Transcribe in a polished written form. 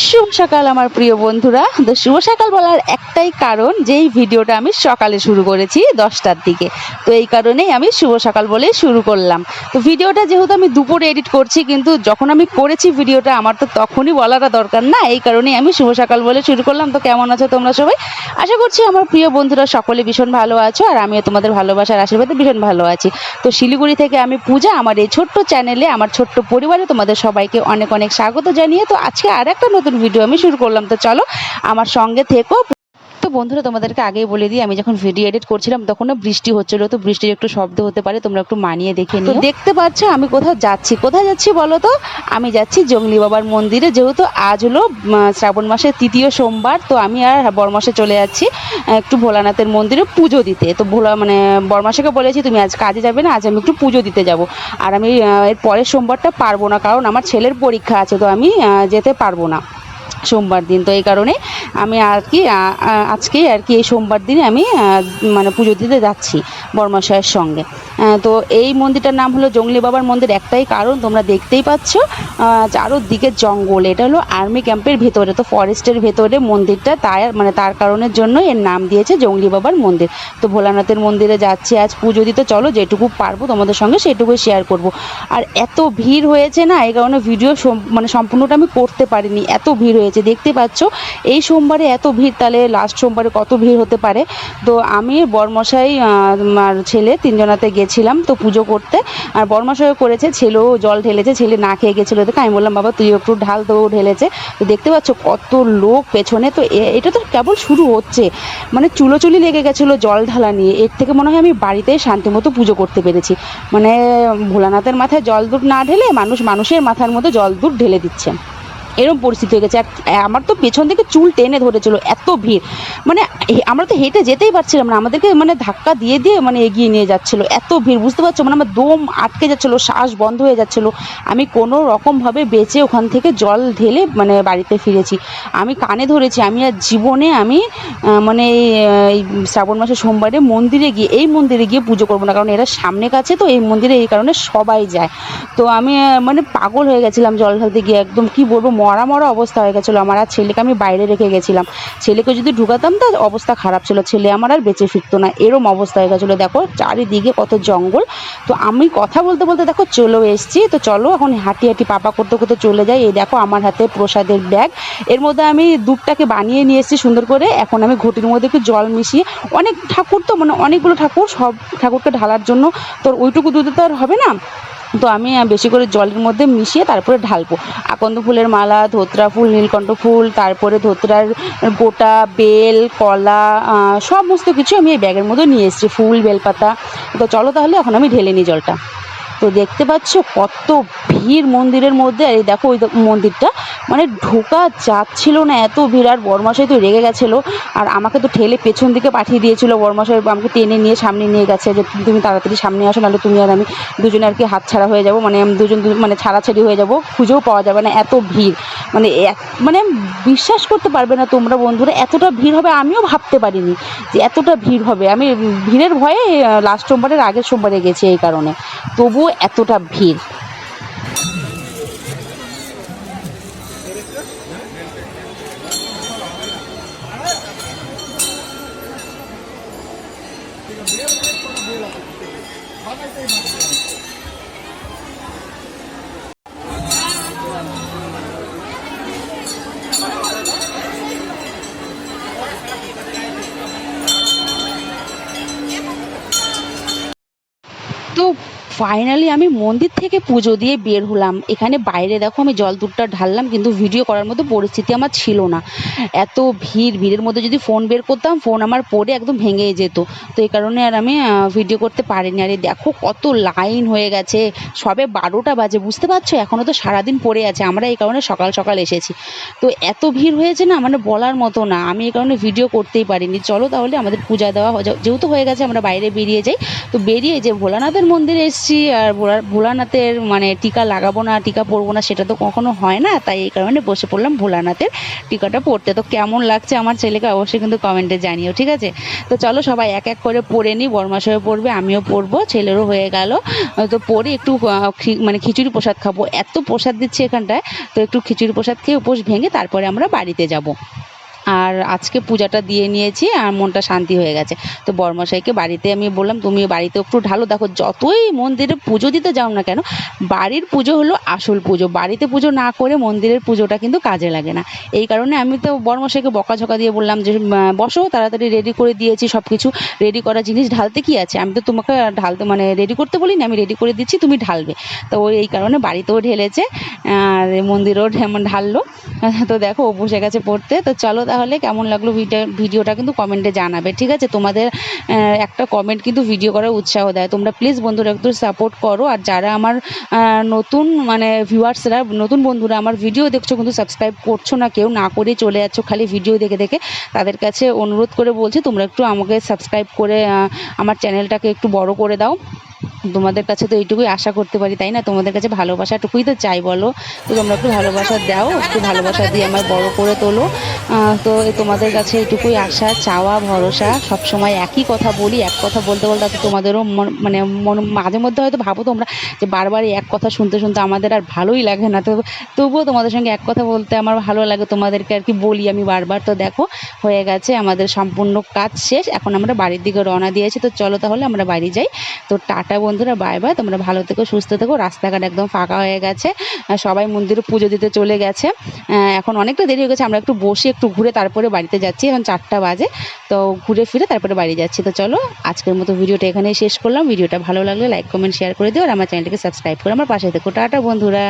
শুভ সকাল আমার প্রিয় বন্ধুরা। তো শুভ সকাল বলার একটাই কারণ যে এই ভিডিওটা আমি সকালে শুরু করেছি 10টার দিকে। তো এই কারণেই আমি শুভ সকাল বলেই শুরু করলাম। তো ভিডিওটা যেহেতু আমি দুপুরে এডিট করছি, কিন্তু যখন আমি করেছি ভিডিওটা আমার তো তখনই বলাটা দরকার না, এই কারণেই আমি শুভ সকাল বলে শুরু করলাম। তো কেমন আছো তোমরা সবাই? আশা করছি আমার প্রিয় বন্ধুরা সকলে ভীষণ ভালো আছো, আর আমিও তোমাদের ভালোবাসার আশীর্বাদে ভীষণ ভালো আছি। তো শিলিগুড়ি থেকে আমি পূজা, আমার এই ছোট্ট চ্যানেলে, আমার ছোট্ট পরিবারে তোমাদের সবাইকে অনেক অনেক স্বাগত জানিয়ে তো আজকে আর একটা নতুন ভিডিও আমি শুরু করলাম। তো চলো আমার সঙ্গে থেকো। তো বন্ধুরা, তোমাদেরকে আগেই বলে দিই, আমি যখন ভিডিও এডিট করছিলাম তখন বৃষ্টি হচ্ছিল, তো বৃষ্টির একটু শব্দ হতে পারে, তোমরা একটু মানিয়ে দেখে নিও। তো দেখতে পাচ্ছ আমি কোথায় যাচ্ছি। কোথায় যাচ্ছি বলো তো? আমি যাচ্ছি জংলি বাবার মন্দিরে, যেহেতু আজ হলো শ্রাবণ মাসের তৃতীয় সোমবার। তো আমি আর বরমাসে চলে যাচ্ছি একটু ভোলানাথের মন্দিরে পুজো দিতে। তো বরমাসাকে বলেছি তুমি আজ কাজে যাবে না, আজ আমি একটু পুজো দিতে যাব। আর আমি এর পরের সোমবারটা পারবো না, কারণ আমার ছেলের পরীক্ষা আছে, তো আমি যেতে পারবো না সোমবার দিন। তো এই কারণে আমি আর কি আজকে আর কি এই সোমবার দিনে আমি মানে পুজো দিতে যাচ্ছি বর্মাশয়ের সঙ্গে। তো এই মন্দিরটার নাম হলো জংলি বাবার মন্দির, একটাই কারণ তোমরা দেখতেই পাচ্ছ চারোদিকে জঙ্গল। এটা হলো আর্মি ক্যাম্পের ভেতরে, তো ফরেস্টের ভেতরে মন্দিরটা, তার কারণের জন্য এর নাম দিয়েছে জংলি বাবার মন্দির। তো ভোলানাথের মন্দিরে যাচ্ছি আজ পুজো দিতে। চলো যেটুকু পারবো তোমাদের সঙ্গে সেটুকুই শেয়ার করব। আর এত ভিড় হয়েছে না, এই কারণে ভিডিও সম্পূর্ণটা আমি করতে পারিনি, এত ভিড় হয়েছে দেখতে পাচ্ছ। এই সোমবারে এত ভিড়, তাহলে লাস্ট সোমবারে কত ভিড় হতে পারে। তো আমি বরমশাই আর ছেলে তিনজনাতে গেছিলাম তো পুজো করতে। আর বরমশাইও করেছে, ছেলেও জল ঢেলেছে, ছেলে না খেয়ে গেছিলো, দেখে আমি বললাম বাবা তুই একটু ঢাল, তো ঢেলেছে। তো দেখতে পাচ্ছ কত লোক পেছনে। তো এটা তো কেবল শুরু হচ্ছে, মানে চুলোচুলি লেগে গেছিলো জল ঢালা নিয়ে। এর থেকে মনে হয় আমি বাড়িতেই শান্তিমতো পুজো করতে পেরেছি। মানে ভোলানাথের মাথায় জল দুধ না ঢেলে মানুষের মাথার মধ্যে জল দুধ ঢেলে দিচ্ছে, এরকম পরিস্থিতি হয়ে গেছে। আর আমার তো পেছন থেকে চুল টেনে ধরেছিল, এত ভিড়। মানে আমরা তো হেঁটে যেতেই পারছিলাম না, আমাদেরকে মানে ধাক্কা দিয়ে দিয়ে মানে এগিয়ে নিয়ে যাচ্ছিলো, এত ভিড় বুঝতে পারছো। মানে আমার দম আটকে যাচ্ছিলো, শ্বাস বন্ধ হয়ে যাচ্ছিলো। আমি কোনো রকমভাবে বেঁচে ওখান থেকে জল ঢেলে মানে বাড়িতে ফিরেছি। আমি কানে ধরেছি আমি আর জীবনে আমি মানে এই শ্রাবণ মাসের সোমবারে এই মন্দিরে গিয়ে পুজো করবো না, কারণ এরা সামনে কাছে, তো এই মন্দিরে এই কারণে সবাই যায়। তো আমি মানে পাগল হয়ে গেছিলাম জল ঢালতে গিয়ে, একদম কি বলবো মরা অবস্থা হয়ে গেছিলো আমার। আর ছেলেকে আমি বাইরে রেখে গেছিলাম, ছেলেকে যদি ঢুকাতাম তার অবস্থা খারাপ ছিল, ছেলে আমার আর বেঁচে ফিরতো না, এরম অবস্থা হয়ে গেছিলো। দেখো চারিদিকে কত জঙ্গল। তো আমি কথা বলতে বলতে দেখো চলেও এসেছি। তো চলো এখন হাঁটি হাঁটি পাপা করতে করতে চলে যাই। এই দেখো আমার হাতে প্রসাদের ব্যাগ, এর মধ্যে আমি দুধটাকে বানিয়ে নিয়ে এসেছি সুন্দর করে। এখন আমি ঘটির মধ্যে একটু জল মিশিয়ে, অনেক ঠাকুর তো মানে অনেকগুলো ঠাকুর, সব ঠাকুরকে ঢালার জন্য তোর ওইটুকু দুধে তো আর হবে না, তো আমি বেশি করে জলের মধ্যে মিশিয়ে তারপরে ঢালবো। আকন্দ ফুলের মালা, ধোত্রা ফুল, নীলকণ্ঠ ফুল, তারপরে ধোত্রার গোটা, বেল, কলা, সমস্ত কিছু আমি এই ব্যাগের মধ্যে নিয়ে এসেছি, ফুল, বেলপাতা। তো চলো তাহলে এখন আমি ঢেলে নিই জলটা। তো দেখতে পাচ্ছ কত ভিড় মন্দিরের মধ্যে। আর এই দেখো ওই মন্দিরটা মানে ঢোকা যাচ্ছিল না, এত ভিড়। আর বরমশাই তো রেগে গেছিলো, আর আমাকে তো ঠেলে পেছন দিকে পাঠিয়ে দিয়েছিল। বরমশাই আমাকে টেনে নিয়ে সামনে নিয়ে গেছে যে তুমি তাড়াতাড়ি সামনে আসো, নাহলে তুমি আর আমি দুজনে আর কি হাতছাড়া হয়ে যাবো, মানে মানে ছাড়াছাড়ি হয়ে যাবো, খুঁজেও পাওয়া যাবে না, এত ভিড়। মানে মানে বিশ্বাস করতে পারবে না তোমরা বন্ধুরা, এতটা ভিড় হবে আমিও ভাবতে পারিনি যে এতটা ভিড় হবে। আমি ভিড়ের ভয়ে লাস্ট সোমবারের আগের সোমবারে গেছি এই কারণে, তবুও এতটা ভিড়। তো ফাইনালি আমি মন্দির থেকে পুজো দিয়ে বের হলাম। এখানে বাইরে দেখো আমি জল দুধটা ঢাললাম, কিন্তু ভিডিও করার মতো পরিস্থিতি আমার ছিল না, এত ভিড়ের মধ্যে যদি ফোন বের করতাম ফোন আমার পড়ে একদম ভেঙে যেত। তো এই কারণে আর আমি ভিডিও করতে পারিনি। আর দেখো কত লাইন হয়ে গেছে, সবে 12টা বাজে, বুঝতে পারছো এখনও তো সারাদিন পড়ে আছে। আমরা এই কারণে সকাল সকাল এসেছি, তো এত ভিড় হয়েছে না মানে বলার মতো না, আমি এই কারণে ভিডিও করতেই পারিনি। চলো তাহলে আমাদের পূজা দেওয়া যেহেতু হয়ে গেছে, আমরা বাইরে বেরিয়ে যাই। তো বেরিয়ে যে ভোলানাথের মন্দিরে এসেছি, এসছি আর ভোলানাথের মানে টিকা লাগাবো না, টিকা পরবো না, সেটা তো কখনো হয় না, তাই এই কারণে বসে পড়লাম ভোলানাথের টিকাটা পরতে। তো কেমন লাগছে আমার ছেলেকে অবশ্যই কিন্তু কমেন্টে জানিও, ঠিক আছে? তো চলো সবাই এক এক করে পরে নিই, বরমাশাইও পড়বে, আমিও পড়বো, ছেলেরও হয়ে গেল। তো পরে একটু মানে খিচুড়ি প্রসাদ খাবো, এত প্রসাদ দিচ্ছে এখানটায়, তো একটু খিচুড়ি প্রসাদ খেয়ে উপোস ভেঙে তারপরে আমরা বাড়িতে যাব। আর আজকে পূজাটা দিয়ে নিয়েছি আর মনটা শান্তি হয়ে গেছে। তো বরমশাইকে বাড়িতে আমি বললাম তুমি বাড়িতে একটু ঢালো, দেখো যতই মন্দিরে পুজো দিতে যাও না কেন, বাড়ির পুজো হলো আসল পুজো, বাড়িতে পুজো না করে মন্দিরের পুজোটা কিন্তু কাজে লাগে না। এই কারণে আমি তো বরমশাইকে বকাঝকা দিয়ে বললাম যে বসো, তাড়াতাড়ি রেডি করে দিয়েছি, সব কিছু রেডি করা জিনিস ঢালতে কি আছে, আমি তো তোমাকে ঢালতে মানে রেডি করতে বলিনি, আমি রেডি করে দিচ্ছি, তুমি ঢালবে। তো ওই এই কারণে বাড়িতেও ঢেলেছে আর মন্দিরেও ঢাললো। তো দেখো ও বসে গেছে পড়তে। তো চলো তাহলে কেমন লাগলো ভিডিওটা কিন্তু কমেন্টে জানাবে, ঠিক আছে? তোমাদের একটা কমেন্ট কিন্তু ভিডিও করার উৎসাহ দেয়। তোমরা প্লিজ বন্ধুরা একটু সাপোর্ট করো। আর যারা আমার নতুন মানে ভিউয়ার্সরা, নতুন বন্ধুরা আমার ভিডিও দেখছো কিন্তু সাবস্ক্রাইব করছো না, কেউ না করে চলে যাচ্ছ খালি ভিডিও দেখে দেখে, তাদের কাছে অনুরোধ করে বলছি তোমরা একটু আমাকে সাবস্ক্রাইব করে আমার চ্যানেলটাকে একটু বড় করে দাও। তোমাদের কাছে তো এইটুকুই আশা করতে পারি, তাই না? তোমাদের কাছে ভালোবাসাটুকুই তো চাই, বলো? তো তোমরা একটু ভালোবাসা দাও, একটু ভালোবাসা দিয়ে আমার বড় করে তোলো। তো তোমাদের কাছে এইটুকুই আশা, চাওয়া, ভরসা। সব সময় একই কথা বলি, এক কথা বলতে বলতে তো তোমাদেরও মানে মাঝে মধ্যে হয়তো ভাবো তোমরা যে বারবার এক কথা শুনতে শুনতে আমাদের আর ভালোই লাগে না, তো তবুও তোমাদের সঙ্গে এক কথা বলতে আমার ভালো লাগে, তোমাদেরকে আর কি বলি আমি বারবার। তো দেখো হয়ে গেছে আমাদের সম্পূর্ণ কাজ শেষ, এখন আমরা বাড়ির দিকে রওনা দিয়েছি। তো চলো তাহলে আমরা বাড়ি যাই। তো টাটা বন্ধুরা, বাই বাই, তোমরা ভালো থেকো, সুস্থ থেকো। রাস্তাঘাট একদম ফাঁকা হয়ে গেছে, সবাই মন্দিরে পুজো দিতে চলে গেছে। এখন অনেকটা দেরি হয়ে গেছে, আমরা একটু বসে একটু ঘুরে তারপরে বাড়িতে যাচ্ছি, এখন 4টা বাজে। তো ঘুরে ফিরে তারপরে বাড়ি যাচ্ছি। তো চলো আজকের মতো ভিডিওটা এখানেই শেষ করলাম। ভিডিওটা ভালো লাগলে লাইক কমেন্ট শেয়ার করে দিও আর আমার চ্যানেলটিকে সাবস্ক্রাইব করে আমার পাশে থেকো। টাটা বন্ধুরা।